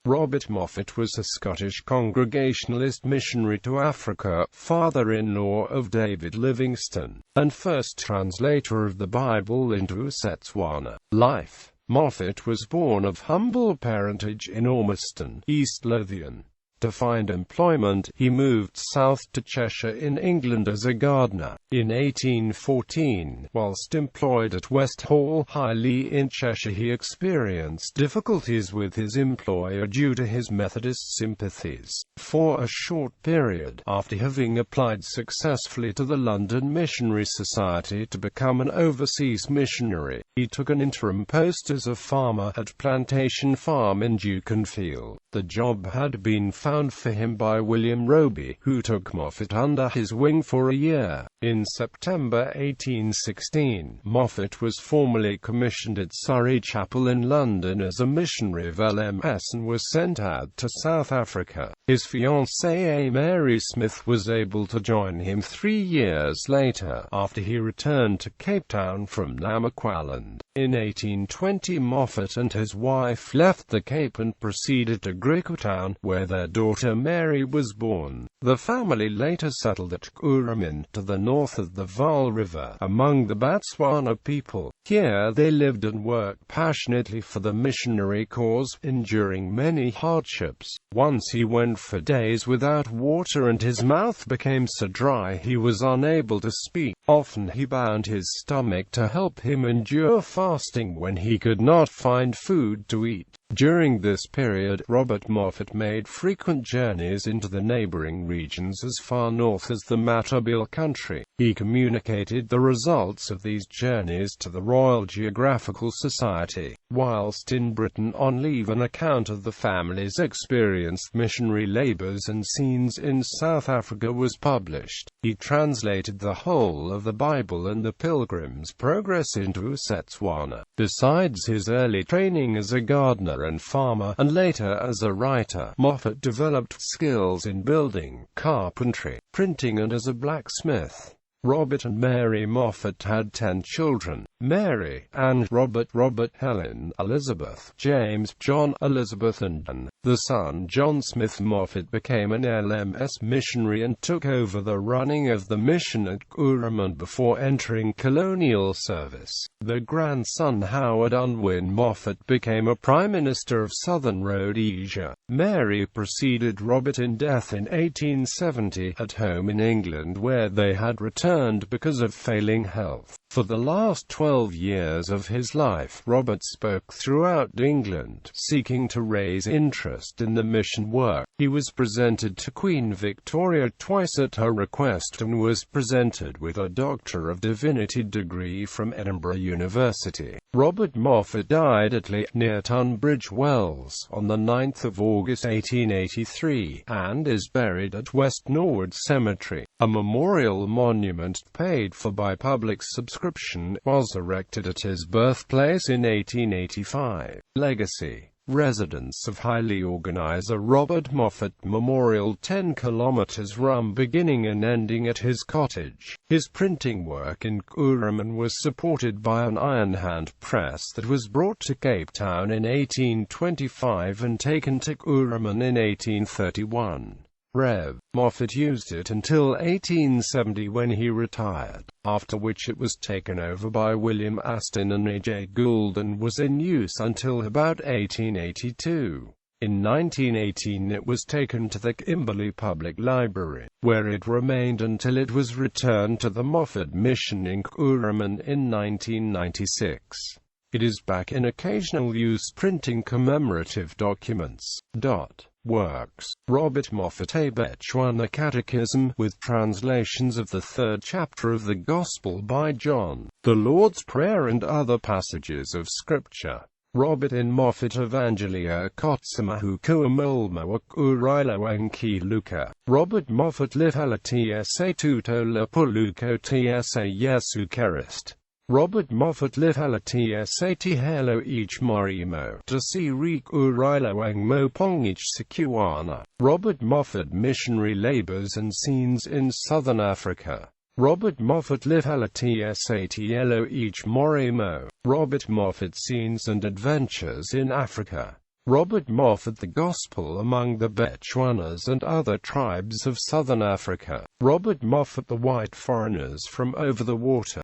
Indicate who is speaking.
Speaker 1: Robert Moffat was a Scottish Congregationalist missionary to Africa, father-in-law of David Livingstone, and first translator of the Bible into Setswana. Life. Moffat was born of humble parentage in Ormiston, East Lothian. To find employment, he moved south to Cheshire in England as a gardener. In 1814, whilst employed at West Hall, Highley in Cheshire, he experienced difficulties with his employer due to his Methodist sympathies. For a short period, after having applied successfully to the London Missionary Society to become an overseas missionary, he took an interim post as a farmer at Plantation Farm in Dukenfield. The job had been found for him by William Roby, who took Moffat under his wing for a year. In September 1816, Moffat was formally commissioned at Surrey Chapel in London as a missionary of LMS and was sent out to South Africa. His fiancée Mary Smith was able to join him 3 years later, after he returned to Cape Town from Namaqualand. In 1820, Moffat and his wife left the Cape and proceeded to Grickertown, where their daughter Mary was born. The family later settled at Kuruman, to the north of the Vaal River, among the Botswana people. Here they lived and worked passionately for the missionary cause, enduring many hardships. Once he went for days without water and his mouth became so dry he was unable to speak. Often he bound his stomach to help him endure fasting when he could not find food to eat. During this period, Robert Moffat made frequent journeys into the neighboring regions as far north as the Matabele country. He communicated the results of these journeys to the Royal Geographical Society. Whilst in Britain on leave, an account of the family's experienced missionary labours and scenes in South Africa was published. He translated the whole of the Bible and the Pilgrim's Progress into Setswana. Besides his early training as a gardener and farmer, and later as a writer, Moffat developed skills in building, carpentry, printing and as a blacksmith. Robert and Mary Moffat had 10 children: Mary, Anne, Robert, Helen, Elizabeth, James, John, Elizabeth and Anne. The son John Smith Moffat became an LMS missionary and took over the running of the mission at Kuruman before entering colonial service. The grandson Howard Unwin Moffat became a Prime Minister of Southern Rhodesia. Mary preceded Robert in death in 1870, at home in England, where they had returned because of failing health. For the last 12 years of his life, Robert spoke throughout England, seeking to raise interest in the mission work. He was presented to Queen Victoria twice at her request and was presented with a Doctor of Divinity degree from Edinburgh University. Robert Moffat died at Leigh, near Tunbridge Wells, on the 9th of August 1883, and is buried at West Norwood Cemetery. A memorial monument, paid for by public subscription, was erected at his birthplace in 1885. Legacy. Residents of Highley organize a Robert Moffat Memorial 10 kilometers run beginning and ending at his cottage. His printing work in Kuruman was supported by an iron hand press that was brought to Cape Town in 1825 and taken to Kuruman in 1831. Rev. Moffat used it until 1870 when he retired, after which it was taken over by William Aston and A.J. Gould and was in use until about 1882. In 1918 it was taken to the Kimberley Public Library, where it remained until it was returned to the Moffat Mission in Kuruman in 1996. It is back in occasional use printing commemorative documents. Works. Robert Moffat, A Botswana Catechism, with translations of the 3rd chapter of the Gospel by John, the Lord's Prayer and other passages of Scripture. Robert in Moffat Evangelia Kotsamahuku Amolmo Kurailawanki Luka. Robert Moffat Litala Tsa Tuto Lapuluko Tsa Yesu Kerist. Robert Moffat Litala Tsa Tihelo Ich Marimo Tasi Rikurailawan Mo Pongich Sekuana. Robert Moffat Missionary Labours and Scenes in Southern Africa. Robert Moffat Litala Tsa Tielo Ich Marimo. Robert Moffat Scenes and Adventures in Africa. Robert Moffat, The Gospel Among the Setswanas and Other Tribes of Southern Africa. Robert Moffat, The White Foreigners from Over the Water.